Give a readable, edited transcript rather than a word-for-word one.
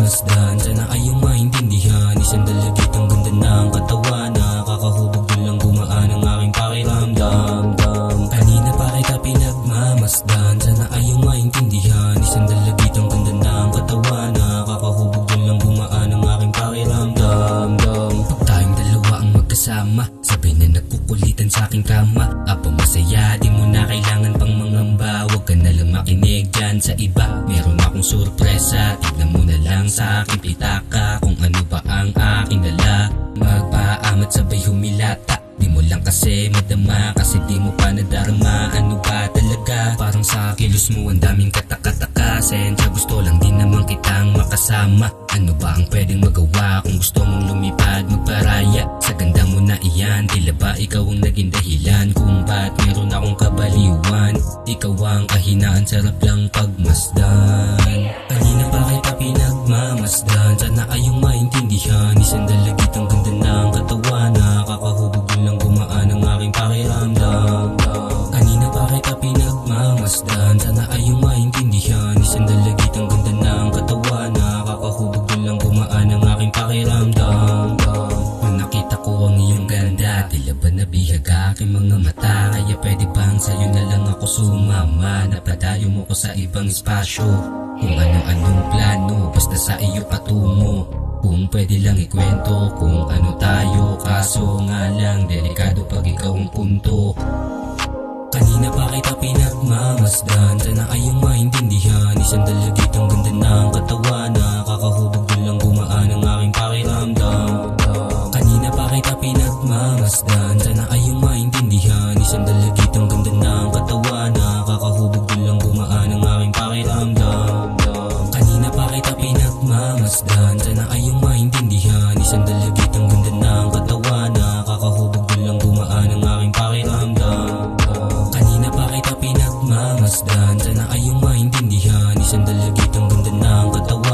nagmamasdan, sana ay iyong maintindihan. Isang dalagit ang ganda ng katawan, nakakahubog doon lang gumaan ang aking pakiramdam. Kanina pa kita pinagmamasdan, sana ay iyong maintindihan. Isang dalagit ang ganda ng katawan, nakakahubog doon lang gumaan ang aking pakiramdam. Pag tayong dalawa ang magkasama, sabay na nagkukulitan sa aking kama. Apa masaya, di mo na kailangan pang mangamba. Huwag ka na lang makinig dyan sa iba, meron akong sorpresa. Tignan mo na lang sa aking pitaka kung ano ba ang aking dala. Magpaamat sabay humilata, di mo lang kasi madama, kasi di mo pa nadarama. Ano ba talaga? Parang sa kilos mo ang daming kataka-taka. Sensya gusto lang din naman kitang makasama. Ano ba ang pwedeng magawa kung gusto mong lumipad magparaya? Sa ganda mo na iyan, tila ba ikaw ang naging dahilan kung ba't meron akong kabaliwan. Ikaw ang kahinaan, sarap lang pagmasdan. Kanina pa kita pinagmamasdan, sana ay iyong maintindihan. Isang dalagit ang ganda ng katawan, nakakahubog doon lang gumaan ang aking pakiramdam. Kanina pa kita pinagmamasdan, sana ay iyong maintindihan. Isang dalagit ang ganda ng katawan, nakakahubog doon lang gumaan ang aking pakiramdam. Nung nakita ko ang iyong ganda, tila ba nabihag aking mga mata? Kaya pwede bang sa'yo na lang ako sumama? Napadayo mo ko sa ibang espasyo, kung ano-anong plano, basta sa iyo patungo. Kung pwede lang ikwento kung ano tayo, kaso nga lang delikado pag ikaw ang punto. Kanina pa kita pinagmamasdan, sana ay iyong maintindihan. Isang dalagit ang ganda ng katawan, nakakahubog doon lang gumaan ang aking pakiramdam. Kanina pa kita pinagmamasdan, sana ay iyong maintindihan. Isang dalagit ang ganda ng katawan, nakakahubog doon lang gumaan ang aking pakiramdam. Kanina pa kita pinagmamasdan, sana ay iyong maintindihan. Isang dalagit ang ganda ng katawan, nakakahubog doon lang gumaan ang aking pakiramdam. Kanina pa kita pinagmamasdan, sana ay iyong maintindihan. Isang dalagit ang ganda ng katawan,